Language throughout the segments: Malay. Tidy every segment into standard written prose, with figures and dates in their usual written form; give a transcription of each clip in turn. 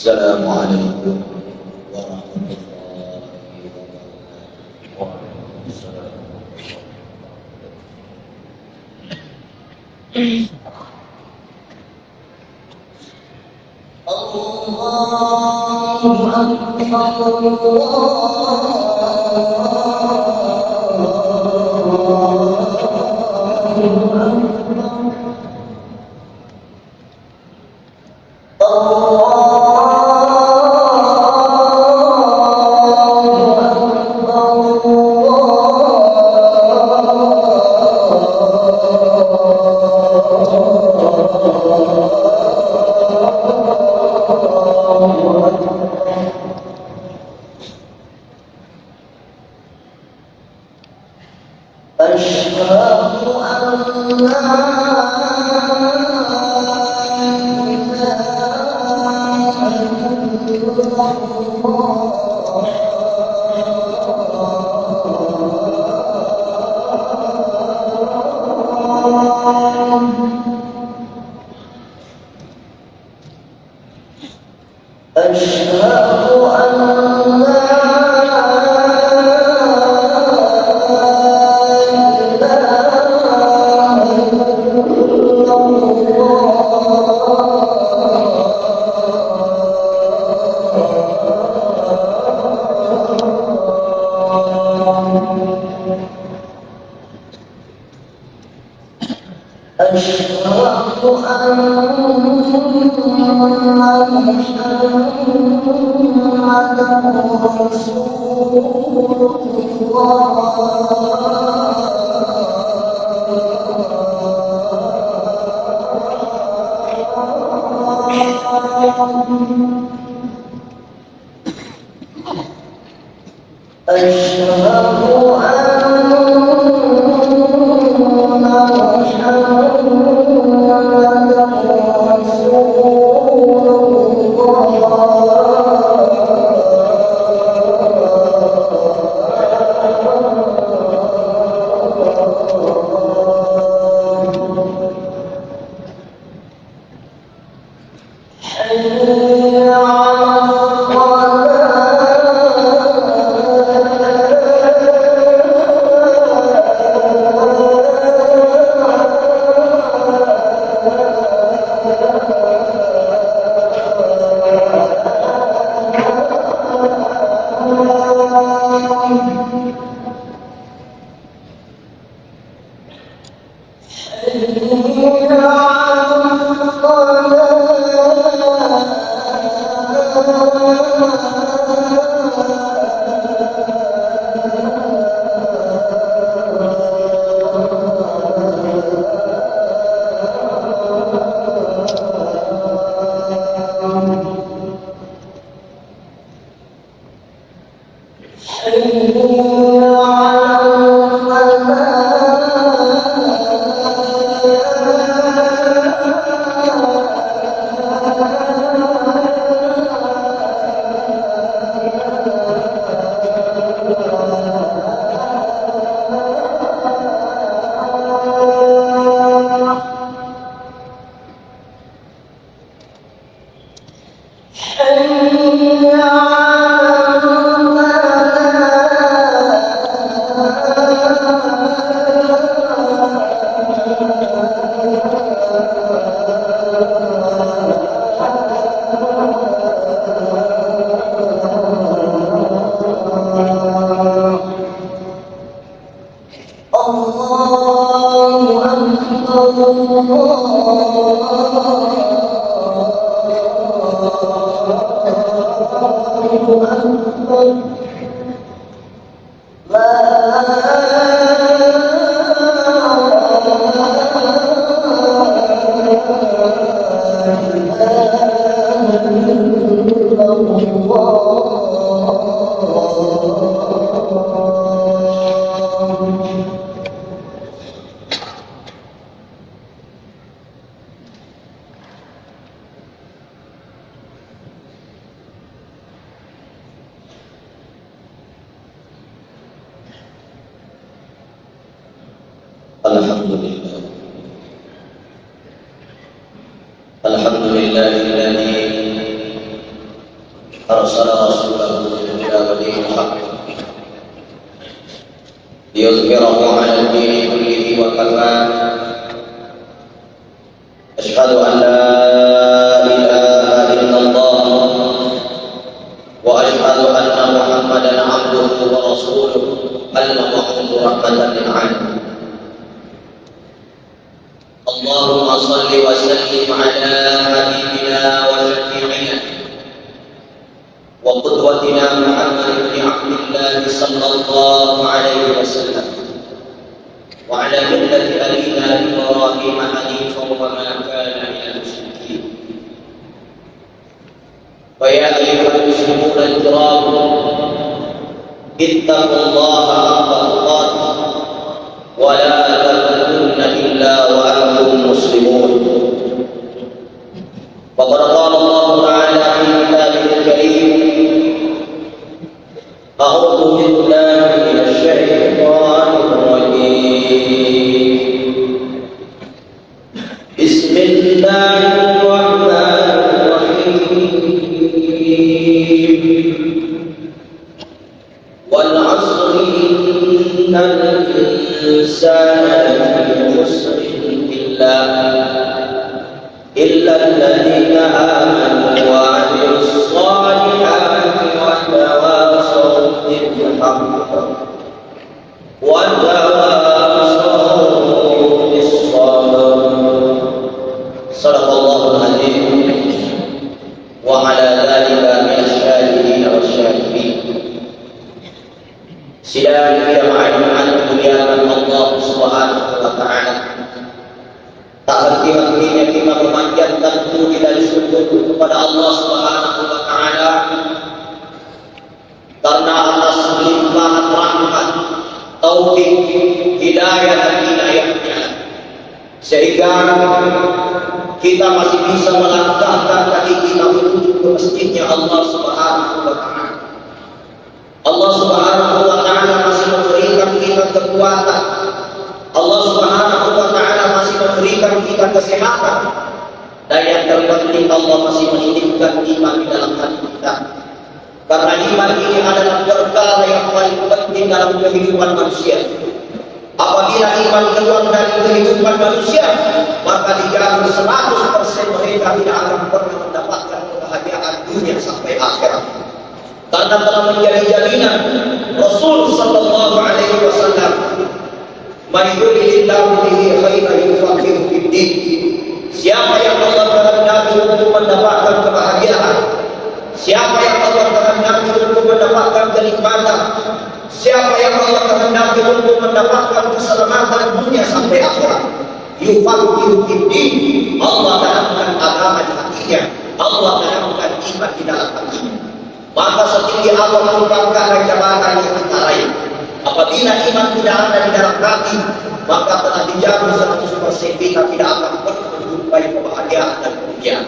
Assalamualaikum warahmatullahi Alhamdulillahilladzi arsala rasulahu ila dinil haqq liyuzhirahu 'ala ad-dini kullihi wa kafa. Asyhadu an la ilaha illallah wa asyhadu anna Muhammadan 'abduhu wa rasuluhu al-mab'uutsu rahmatan lil 'alamin. Allahumma salli wa sallim ala habibina wa syafi'ina wa qudwatina Muhammad ibn Abdillah sallallahu alaihi wasallam wa ala millati abina Ibrahim hanifan wa ma kana minal musyrikeen. Wa ya ayyuhal muslimun al-kiram, ittaqullaha haqqa tuqatih wa la tamutunna illa wa antum muslimun. Wa qala Allah ta'ala fi kitabihil karim, a'udzu billahi minasy syaithanir rajim. Bismillahirrahmanirrahim. Wal 'asri innal insana lafi khusrin illa alladhina amanu wa 'amilus solihati wa tawasaw bil haqq wa tawasaw bis sabr. Shadaqallahul azim wa 'ala dzalika minasy syahidin wasyakirين. Sidang jamaah yang dimuliakan Allah Subhanahu wa taala, tak henti-hentinya kita memanjatkan puji dan syukur kepada Allah Subhanahu wa taala karena atas limpahan rahmat, taufik, hidayah dan inayahnya, sehingga kita masih bisa melangkahkan kaki kita menuju ke masjidnya Allah Subhanahu wa taala. Allah Subhanahu wa taala masih memberikan kita kekuatan. Allah Subhanahu wa taala masih memberikan kita kesehatan. Dan yang terpenting, Allah masih menitipkan iman di dalam hati kita. Karena iman ini adalah perkara yang paling penting dalam kehidupan manusia. Apabila iman keluar dari kehidupan manusia, maka dijamin 100% mereka tidak akan pernah mendapatkan kebahagiaan dunia sampai akhirat. Karena telah menjadi jaminan Rasul sallallahu alaihi wasallam, "Man yuridillahu bihi khairan yufaqihhu Siapa yang Allah kehendaki untuk mendapatkan kebahagiaan, siapa yang Allah kehendaki untuk mendapatkan kenikmatan, siapa yang Allah kehendaki untuk mendapatkan keselamatan dunia sampai akhirat, yufaqihu fiddin, Allah tanamkan agama di hatinya, Allah tanamkan iman di dalam hatinya. Maka setinggi apapun pangkat dan jabatan yang kita raih, apabila iman tidak ada di dalam hati, maka telah dijamin 100% kita tidak akan pernah menjumpai kebahagiaan dan kemuliaan.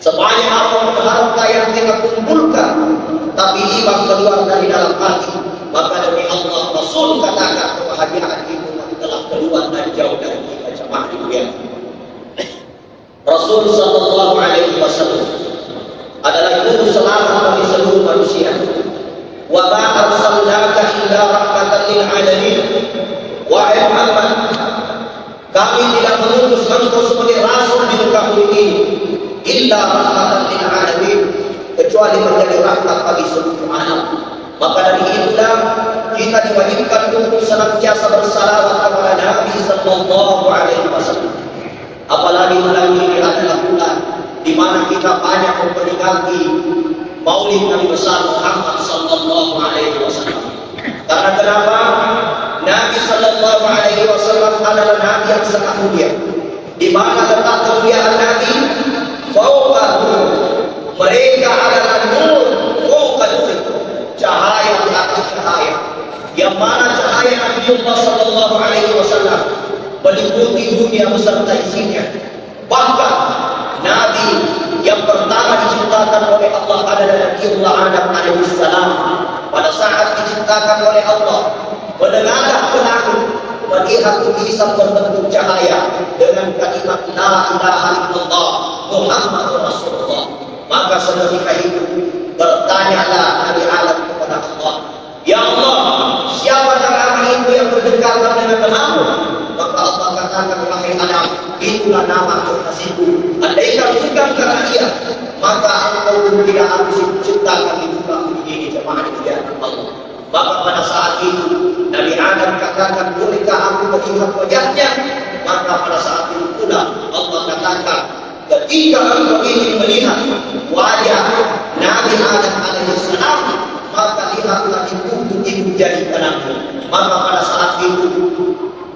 Sebanyak apapun harta yang kita kumpulkan, tapi iman keluar dari dalam hati, maka demi Allah Rasul katakan kebahagiaan itu telah keluar dan jauh dari kita. Jemaah dimiliki Rasul sallallahu alaihi wasallam adalah guru selamat bagi seluruh manusia. Wa ma arsalnaka illa rahmatan lil alamin. Wahai Muhammad, kami tidak mengutus engkau sebagai rasul di muka bumi ini illa rahmatan lil alamin, kecuali menjadi rahmat bagi seluruh alam. Maka dari itulah kita diwajibkan untuk senantiasa bersalawat kepada Nabi sallallahu alaihi wasallam. Apalagi bulan ini adalah bulan di mana kita banyak memperingati Maulid Nabi besar Muhammad sallallahu alaihi wasallam. Karena kenapa? Nabi sallallahu alaihi wasallam adalah nabi yang sangat mulia. Di mana letak kemuliaan Nabi? Fauqa nur. Mereka adalah nur, fauqa nur. Cahaya di atas cahaya. Yang mana cahaya Nabi sallallahu alaihi wasallam meliputi dunia beserta isinya. Bahkan Nabi yang pertama diciptakan oleh Allah adalah Nabiullah Adam alaihissalam. Pada saat diciptakan oleh Allah, menengadah ke langit, melihat tulisan berbentuk cahaya dengan kalimat La ilaha illallah Muhammadur Rasulullah. Maka seketika itu bertanyalah dari alam kepada Allah, Ya Allah, siapa nama itu yang berdekatan dengan namamu? Maka Allah katakan, wahai Adam, itulah nama kekasihku. Andaikan bukan karena dia, maka engkau pun tidak aku ciptakan di muka bumi ini. Jemaah dimuliakan Allah. Maka pada saat itu Nabi Adam katakan, bolehkah aku melihat wajahnya? Maka pada saat itu pula Allah katakan, ketika engkau ingin melihat wajah Nabi Adam alaihissalam, maka lihatlah ibu jadi kananmu. Maka pada saat itu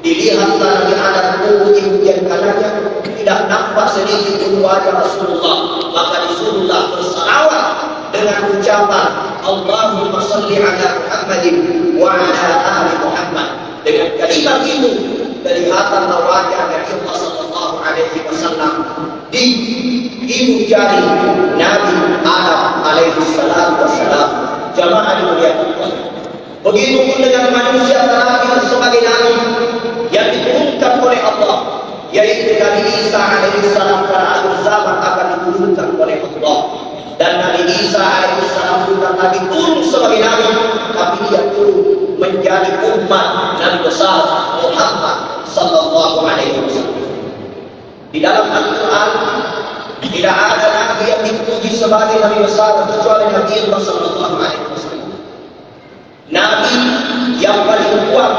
dilihatlah Nabi Adam ibu jadi kanannya, tidak nampak sedikit pun wajah Rasulullah. Maka disuruhlah bersalawat dengan ucapan Allahumma salli ala Muhammadin wa ala ali Muhammad. Dengan kalimat itu kelihatanlah wajah Nabi sallallahu alaihi wasallam di ibu jari Nabi Adam alaihi wassalam. Jamaah dimuliakan Allah. Begitu pun dengan manusia terakhir sebagai nabi yang diturunkan oleh Allah, yaitu Nabi Isa alaihissalam. Pada akhir zaman akan diturunkan oleh Allah. Dan Nabi Isa alaihissalam bukan lagi turun sebagai nabi, tapi dia turun menjadi umat Nabi besar Muhammad sallallahu alaihi wasallam. Di dalam Al-Quran tidak ada nabi yang dipuji sebagai nabi besar kecuali Nabi Allah sallallahu alaihi wasallam. Nabi yang paling kuat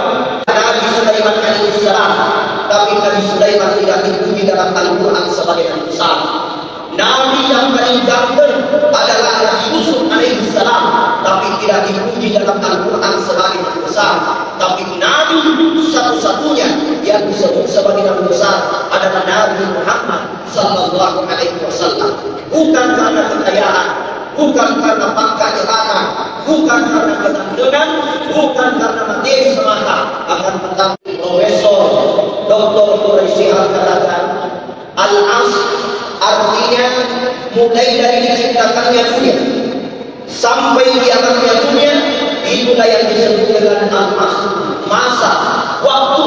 Nabi Sulaiman alaihissalam, tapi Nabi Sulaiman tidak dipuji dalam Al-Quran sebagai nabi besar. Nabi yang paling ganteng adalah Nabi Yusuf alaihissalam, tapi tidak dipuji dalam Al-Quran sebagai nabi besar. Tapi Nabi satu-satunya yang disebut sebagai nabi besar adalah Nabi Muhammad sallallahu alaihi wasallam. Bukan karena kekayaan, bukan karena pangkat jabatan, bukan karena ketampilan, bukan karena materi semata, akan tetapi Profesor Dr. Quraisy katakan al-asl artinya mulai dari diciptakannya dunia sampai diakhirnya dunia, itulah yang disebut dengan al-asr, masa, waktu.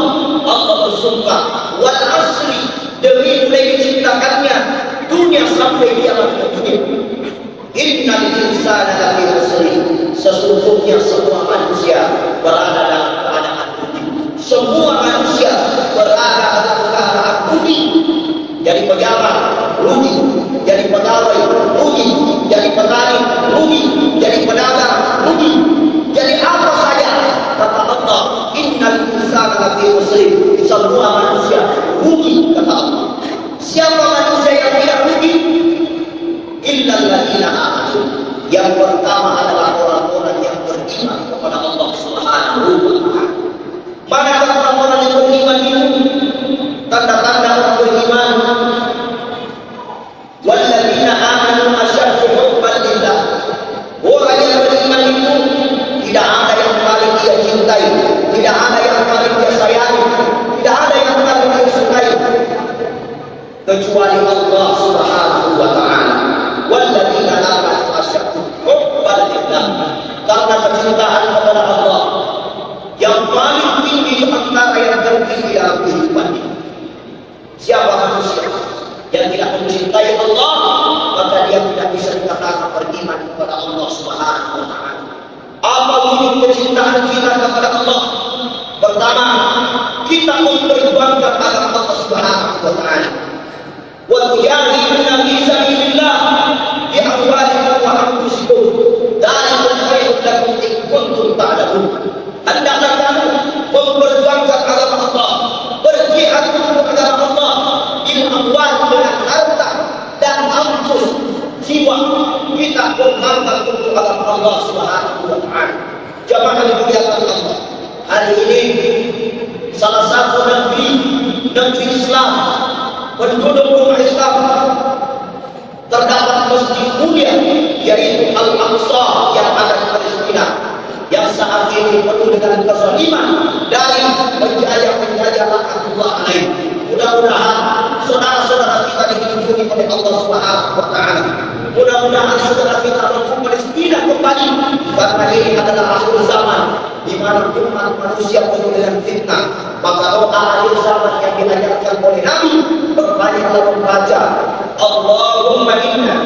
Allah bersumpah wal asri, demi mulai diciptakannya dunia sampai diakhirnya dunia. Innal insana lafi khusr, sesungguhnya semua manusia berada dalam keadaan rugi. Semua manusia berada dalam keadaan rugi. Jadi pejabat rugi, jadi pegawai rugi, jadi petani rugi, jadi pedagang rugi, jadi apa saja. Kata Allah, innal insana lafi khusr, semua manusia rugi. Kata Allah, Siapa manusia yang tidak rugi? Illal ladzina amanu. Yang pertama adalah orang-orang yang beriman kepada Allah Subhanahu wa taala. Manakah orang-orang yang beriman itu? Tanda-tanda orang beriman. Walladzina amanu asyaddu hubban lillah. Orang yang beriman itu tidak ada yang paling dia cintai, tidak ada yang paling dia sayangi, tidak ada yang paling dia sukai kecuali Allah Subhanahu wa taala. Walladzina amanu asyaddu hubban lillah. Karena kecintaan kepada Allah yang paling tinggi di antara yang tertinggi dalam kehidupan ini. Siapa manusia yang tidak mencintai Allah, maka dia tidak bisa dikatakan beriman kepada Allah Subhanahu wa taala. Apa wujud kecintaan kita kepada Allah? Pertama, kita memperjuangkan agama Allah Subhanahu wa taala. Wa tujahiduna fi sabilillah bi amwalikum wa anfusikum. Dzalikum khairun lakum in kuntum ta'lamun. Hendaklah kamu memperjuangkan agama Allah, berjihad untuk agama Allah bil amwal, dengan harta dan anfus, jiwa kita berkorban untuk agama Allah Subhanahu wa taala. Jamaah dimuliakan Allah. Hari ini salah satu negeri Islam, penduduk umat Islam, terdapat masjid mulia yaitu Al-Aqsa yang ada di Palestina, yang saat ini penuh dengan kezaliman dari penjajah laknatullah alaih. Mudah-mudahan saudara-saudara kita dilindungi oleh Allah Subhanahu wa taala. Mudah-mudahan saudara kita mampu Palestina kembali, karena ini adalah akhir zaman di mana umat manusia penuh dengan fitnah. Maka doa akhir zaman yang diajarkan oleh Nabi, berbanyaklah membaca Allahumma inna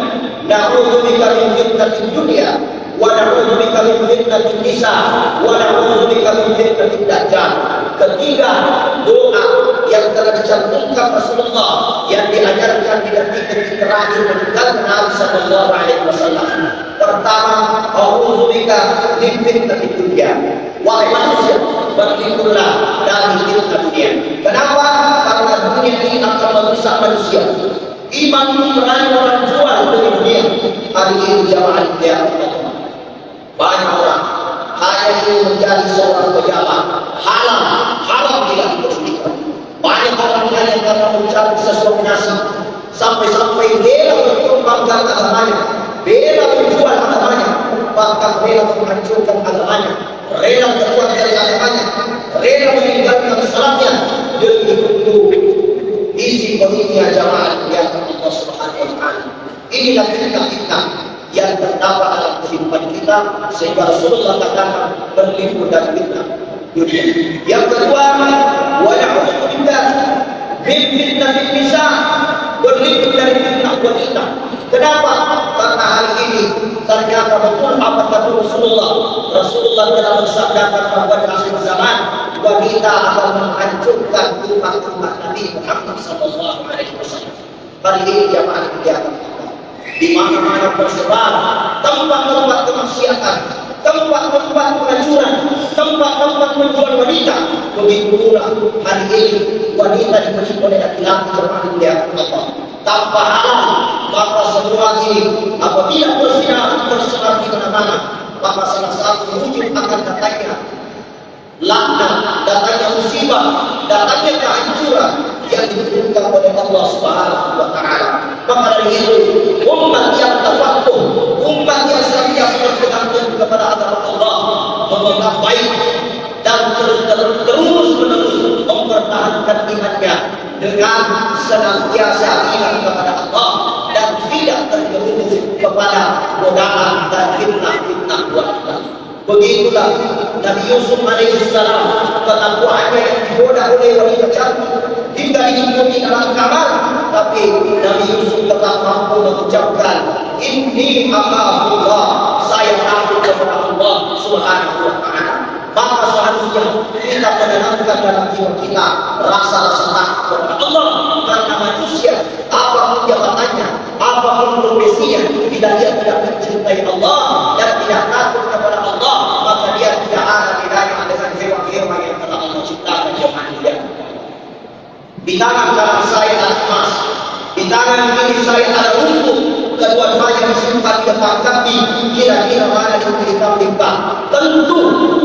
na'udzubika min fitnatid dunya wa na'udzubika min fitnatin nisa wa na'udzubika min fitnatid dajjal. Ketiga doa yang telah dicantumkan Rasulullah yang diajarkan di detik-detik terakhir meninggalkan Nabi sallallahu alaihi wasallam. Pertama, a'udzubika min fitnatid dunya. Wahai manusia, berlindunglah dari fitnah dunia. Kenapa? Karena dunia ini akan merusak manusia. Iman berani orang jual demi dunia. Hari ini jamaah dia banyak orang hanya ingin menjadi seorang pejabat. Haram tidak diperhatikan. Banyak orang hanya karena mencari sesuatu nasi, sampai-sampai dia berkorbankan agamanya, bela menjual agamanya, bahkan rela menghancurkan agamanya, rela keluar dari agamanya, rela meninggalkan salatnya demi untuk isi perutnya. Jamaah yang Allah Subhanahu wa taala. Inilah fitnah-fitnah yang terdapat dalam kehidupan kita, sehingga Rasulullah katakan berlindung dari fitnah dunia. Yang kedua, wa na'udzu billahi min fitnatin nisa, berlindung dari fitnah wanita. Kenapa? Karena hari ini ternyata betul apa kata Rasulullah. Rasulullah telah bersabdakan bahwa di akhir zaman wanita akan menghancurkan umat Nabi Muhammad sallallahu alaihi wasallam. Hari ini jamaah dijaga, di mana-mana tersebar tempat-tempat kemaksiatan, tempat-tempat pengacuran, tempat-tempat menjual wanita. Begitu pula hari ini wanita diberi oleh laki-laki jemaah dia Allah tanpa halal. Maka semua ini apabila tersebar di mana-mana, maka salah satu wujud akan datangnya laknat, datangnya musibah, datangnya kehancuran yang diturunkan oleh Allah Subhanahu wa taala. Maka dari itu umat yang tafakuh, umat yang senantiasa bergantung kepada agama Allah, memegang baik dan terus-menerus mempertahankan imannya dengan senantiasa ingat kepada Allah dan tidak terjerumus kepada godaan dan fitnah-fitnah wanita. Begitulah Nabi Yusuf alaihissalam, ketakwaannya yang digoda oleh wanita cantik hingga diikuti dalam kamar, tapi Nabi Yusuf tetap mampu mengucapkan inni akhafullah, saya takut kepada Allah Subhanahu wa taala. Maka seharusnya kita menanamkan dalam jiwa kita rasa takut kepada Allah, karena manusia apapun jabatannya, apapun profesinya, bila dia tidak mencintai Allah dan tidak takut kepada Allah, maka dia tidak ada bedanya dengan hewan-hewan yang telah Allah ciptakan. Di tangan kanan saya emas, tangan kiri saya ada rumput, kedua-duanya disimpan di depan kami. Kira-kira mana yang pilih kambing Pak? Tentu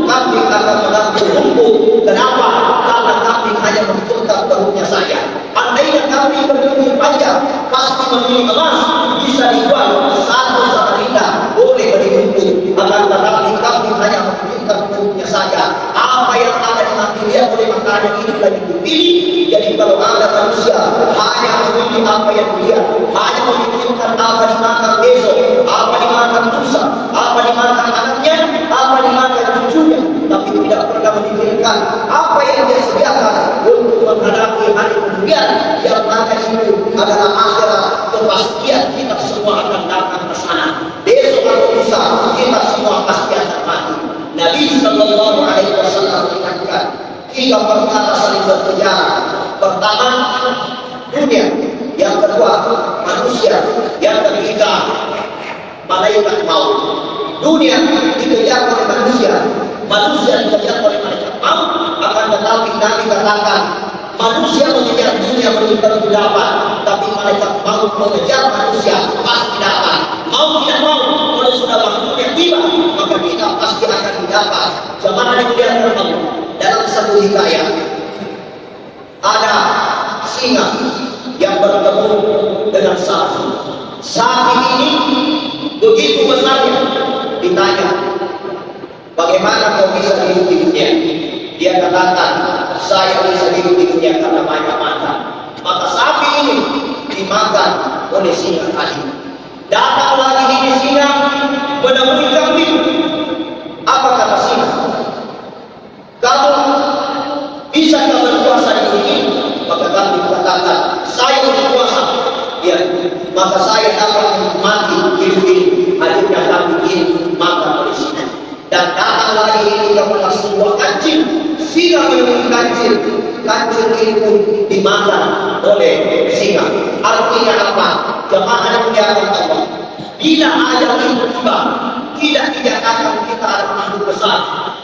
kambing akan mengambil rumput. Kenapa? Karena kambing hanya membutuhkan perutnya saja. Andainya kambing bergigi panjang, pasti memilih emas, bisa dijual satu samarinda, boleh beri rumput. Akan tetapi kambing hanya membutuhkan perutnya saja. Apa yang ada di hati dia boleh makanya ini lagi dipilih. Jadi kalau ada manusia hanya memilih apa yang dia, hanya memikirkan apa dimakan besok, apa dimakan lusa, apa dimakan anaknya, apa dimakan cucunya, tapi tidak pernah memikirkan apa yang dia sediakan untuk menghadapi hari kemudian yang mana itu adalah akhirat. Kepastian kita semua akan datang ke sana. Besok atau lusa kita semua pasti akan mati. Nabi Sallallahu Alaihi Wasallam mengatakan 3 perkara saling berkejar. Pertama, dunia. Yang kedua, manusia. Yang ketiga, malaikat maut. Dunia dikejar oleh manusia, manusia dikejar oleh malaikat maut. Akan tetapi Nabi katakan, manusia mengejar dunia belum tentu dapat, tapi malaikat maut mengejar manusia pasti dapat. Mau tidak mau, kalau sudah waktunya tiba, maka kita pasti akan didapat. Jemaah yang dimuliakan Allah, dalam satu hikayat ada singa yang bertemu dengan sapi. Sapi ini begitu besarnya. Ditanya, bagaimana kau bisa hidup di dunia? Dia katakan, saya bisa hidup di dunia karena banyak makan. Maka sapi ini dimakan oleh singa tadi. Datang lagi ini singa menemui kambing. Apa kata singa? Kamu bisa berpuasa di dunia? Maka kambing katakan, saya berpuasa. Ya, maka saya dapat mati hidup ini. Akhirnya kambing ini makan oleh singa. Dan datang lagi ini kepada sebuah kancing. Singa menemui kancing. Kancing ini pun dimakan oleh singa. Artinya apa? Jemaah yang dimuliakan Allah, bila ajal itu tiba, tidak dinyatakan kita adalah makhluk besar,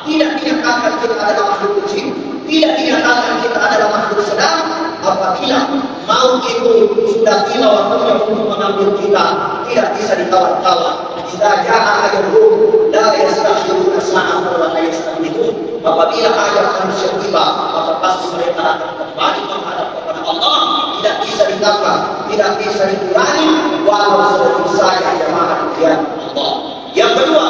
tidak dinyatakan kita adalah makhluk kecil, tidak dinyatakan kita adalah makhluk sedang. Apabila maut itu sudah tiba waktunya untuk mengambil kita, tidak bisa ditawar-tawar. Jika jaa ajaluhum la yastakhiruna sa'atan wa la yastaqdimun. Apabila ajal manusia tiba, maka pasti mereka akan kembali menghadap kepada Allah. Tidak bisa ditambah, tidak bisa dikurangi, walau sedikit saja jemaah yang Allah. Yang kedua,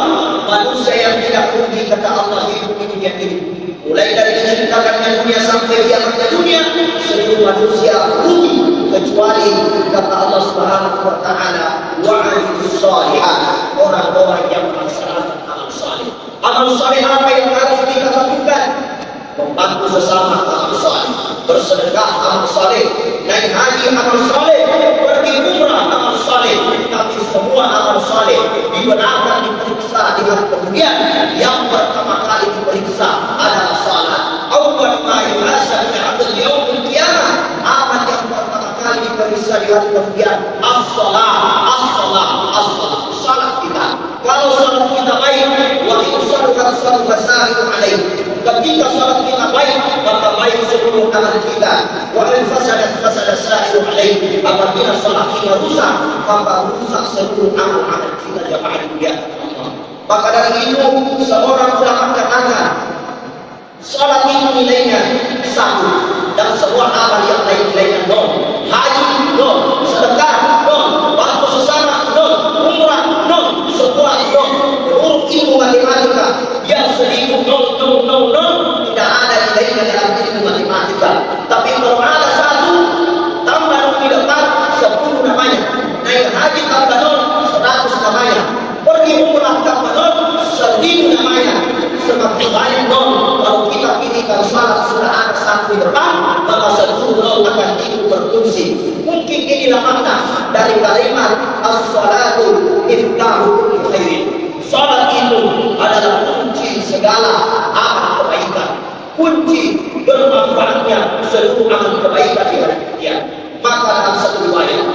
manusia yang tidak rugi kata Allah hidup di dunia ini. Mulai dari diciptakannya dunia sampai kiamatnya dunia, seluruh manusia rugi kecuali kata Allah Subhanahu wa taala wa 'amilus shalihat, orang-orang yang melaksanakan amal saleh. Amal saleh apa yang harus kita lakukan? Membantu sesama amal saleh, bersedekah amal saleh, naik haji amal saleh, pergi umrah amal saleh. Tapi semua amal saleh dibenarkan diperiksa di hari kemudian. Yang pertama kali diperiksa adalah salat. Awwal ma yuhasab 'abdul yaumil qiyamah. Amal yang pertama kali diperiksa di hari kemudian as-salat, as-salat, as-salat. Salat kita. Kalau salat kita baik, wa in salat fasaidu alaih. Ketika salat kita baik, maka baik seluruh amal kita. Wa in fasadat saidu alaih. Apabila salat kita rusak, maka rusak seluruh amal kita. Jemaah yang Allah. Maka dari itu seorang ulama katakan, salat itu nilainya 1 dan semua amal yang lain nilainya 0. Haji 0, sedekah 0, bantu sesama 0, umrah 0, semua 0. Menurut ilmu matematika yang 1000 tidak ada nilainya dalam ilmu matematika. Tapi kalau ada 1 tambah 0 di depan 10 namanya. Naik haji tambah 0 100 namanya. Pergi umrah tambah 0 1000 namanya. Semakin banyak 0. Kalau kita pilihkan salat sudah ada 1 di depan, maka 10 0 akan ikut berfungsi. Mungkin inilah makna dari kalimat as-salatu miftahu kulli khairin. Salat itu adalah kunci segala amal kebaikan, kunci bermanfaatnya seluruh amal kebaikan di hari kemudian. Maka dalam satu riwayat,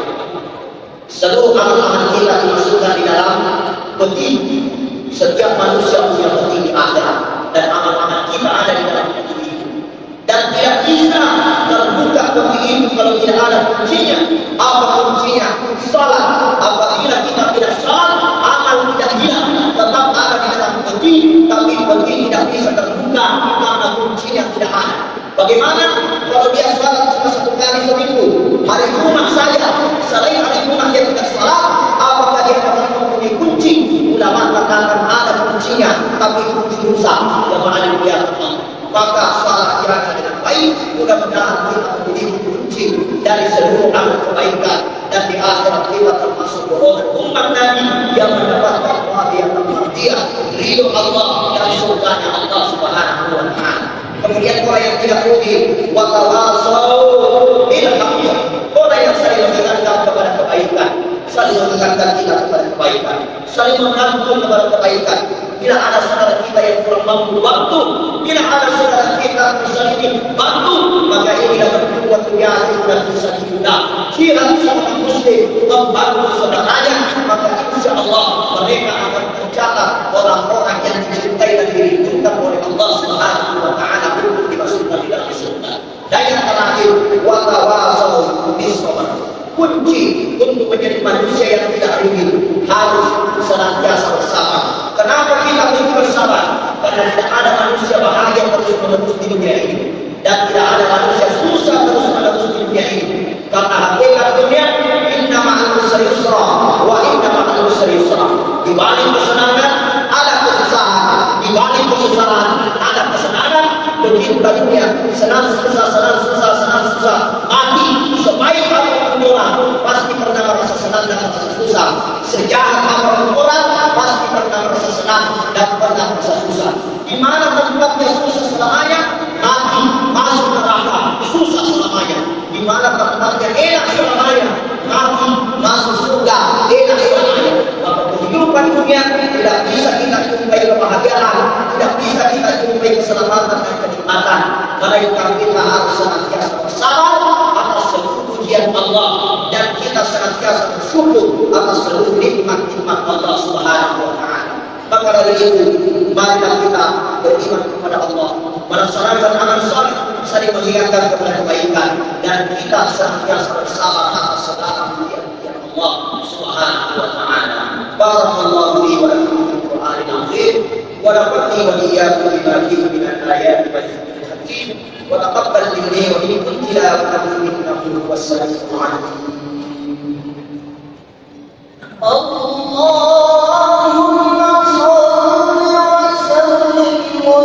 seluruh amal-amal kita dimasukkan di dalam peti. Setiap manusia punya peti di akhirat, dan amal-amal kita ada di dalam peti itu. Dan tidak bisa terbuka peti itu kalau tidak ada kuncinya. Apa mudah-mudahan kita menjadi kunci dari seluruh amal kebaikan, dan di akhirat kita termasuk golongan umat Nabi yang mendapatkan wadiah termardiah, ridho Allah dan surganya Allah Subhanahu wa Ta'ala. Kemudian orang yang tidak rugi, wa tawasau bil haqq, orang yang saling mengingatkan kepada kebaikan, saling mengingatkan kita kepada kebaikan, saling membantu kepada kebaikan. Bila ada saudara kita yang kurang mampu bantu, bila ada saudara kita misalnya bantu, maka ini dapat membuat kebiasaan dan bisa kita. Jika seorang muslim membantu saudaranya, maka insya Allah mereka akan tercatat orang-orang yang dicintai dan dirindukan oleh Allah Subhanahu wa Ta'ala untuk dimasukkan di dalam surga. Dan yang terakhir, wa tawasau bis sabr. Kunci untuk menjadi manusia yang tidak rugi harus senantiasa bersabar. Kenapa kita mesti bersabar? Karena tidak ada manusia bahagia terus-menerus di dunia ini, dan tidak ada manusia susah terus-menerus di dunia ini. Karena hakikat dunia, inna ma'al usri yusra wa inna ma'al usri yusra. Di balik kesenangan ada kesusahan, di balik kesusahan ada kesenangan. Begitu dunia, senang susah, mati sebaik apapun orang pasti pernah merasa senang dan merasa susah. Sejahat apapun orang pasti pernah merasa senang dan pernah merasa susah. Di mana tempatnya susah selamanya? Mati, masuk neraka, susah selamanya. Di mana tempatnya enak selamanya? Mati, masuk surga, enak selamanya. Maka kehidupan dunia tidak bisa kita jumpai kebahagiaan, tidak bisa kita jumpai keselamatan dan kenikmatan. Melainkan kita harus senantiasa bersabar atas seluruh ujian Allah, dan kita senantiasa bersyukur atas seluruh nikmat-nikmat Allah Subhanahu wa Ta'ala. Maka dari itu, marilah kita beriman kepada Allah, melaksanakan amal saleh, saling mengingatkan kepada kebaikan, dan kita senantiasa bersabar atas segala ujian Allah Subhanahu wa Ta'ala. Barakallahu li wa lakum fil Qur'anil azim, wa nafa'ani wa iyyakum bima fihi min al-ayati wal dhikril hakim, wa taqabbal minni wa minkum tilawatahu innahu huwas sami'ul 'alim. Allahumma shalli wa sallim wa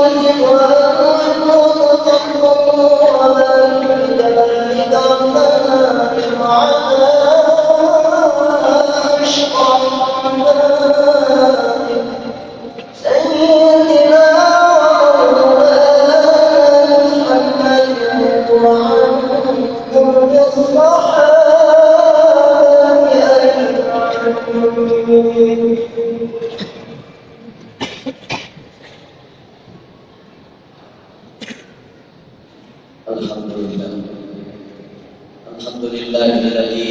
Alhamdulillahilladzi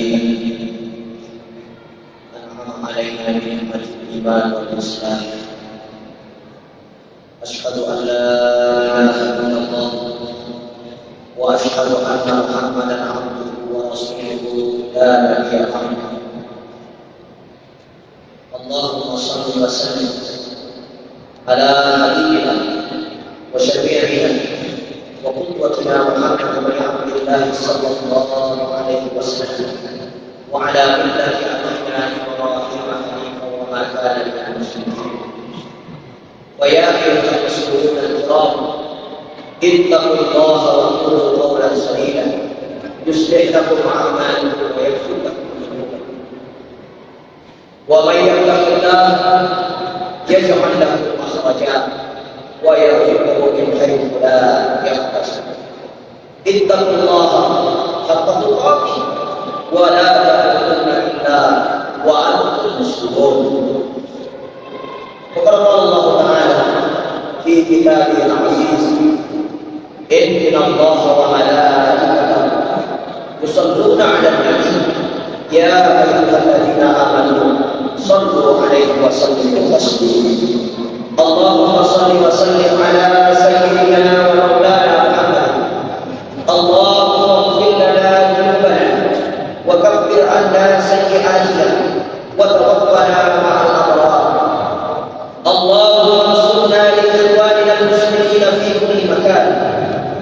an'ama 'alaina bi ni'matil iman wal islam. Asyhadu an la ilaha illallah wa asyhadu anna Muhammadan 'abduhu wa rasuluhu la nabiyya ba'dahu. Allahumma shalli wa sallim ala habibina wa syafi'ina وقدوتنا محمد بن عبد الله صلى الله عليه وسلم وعلى ملة أبينا إبراهيم حنيفا وما كان من المشركين. ويا أيها المسلمون الكرام، اتقوا الله وقولوا قولا سديدا يصلح لكم أعمالكم ويغفر لكم ذنوبكم، ومن يتق الله يجعل له مخرجا ويرزقه من حيث لا يحتسب. اتقوا الله حق تقاته ولا تموتن الا وانتم مسلمون. وقال الله تعالى في كتابه العزيز: ان الله وملائكته يصلون على النبي يا ايها الذين امنوا صلوا عليه وسلموا تسليما. اللهم صل وسلم على سيدنا ومولانا محمد. اللهم اغفر لنا ذنوبنا وكفر عنا سيئاتنا وتوفنا مع الابرار. اللهم انصرنا لاخواننا المسلمين في كل مكان.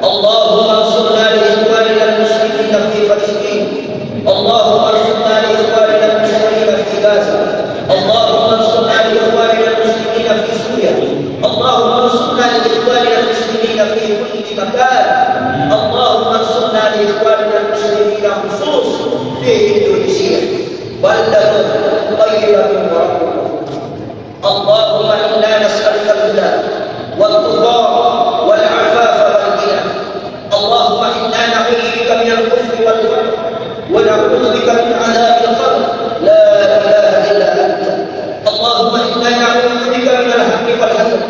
اللهم انصرنا لاخواننا المسلمين في فلسطين. اللهم انصرنا لاخواننا المسلمين في غزه. اللهم انصرنا لاخواننا المسلمين في سوريا. اللهم انصرنا لاخواننا المسلمين في khusus di Indonesia. Baldatun thayyibatun wa rabbun ghafur. Allahumma inna nas'aluka al-huda wat-tuqa wal-'afafa wal-ghina. Allahumma inna na'udzu bika min al-kufri wal-faqr wa na'udzu bika min 'adzabil qabr. La ilaha illa anta. Allahumma inna na'udzu bika min al-hammi wal-hazan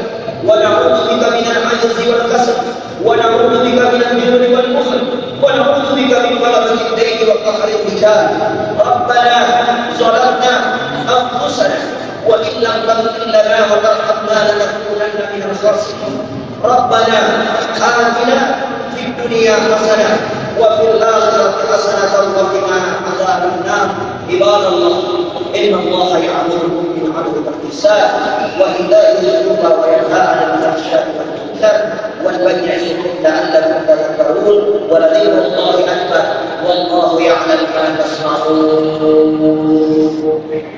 wa na'udzu bika min al-'ajzi wal-kasal wa na'udzu bika min al-jubni wal-bukhl wa na'udzu bika min ghalabati ad-dayn wa qahri ar-rijal. Rabbana zalamna anfusana وإن لم تغفر لنا وترحمنا لنكونن من الخاسرين. ربنا آتنا في الدنيا حسنة وفي الآخرة حسنة وقنا عذاب النار. عباد الله إن الله يأمركم بالعدل والإحسان وإيتاء ذي القربى وينهى عن الفحشاء والمنكر والبغي يعظكم لعلكم تذكرون. ولذكر الله أكبر والله يعلم ما تصنعون. الله أكبر.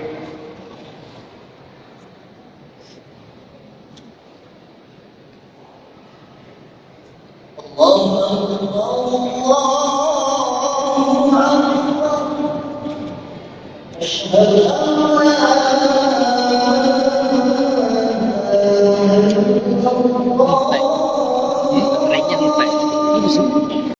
أشهد أن لا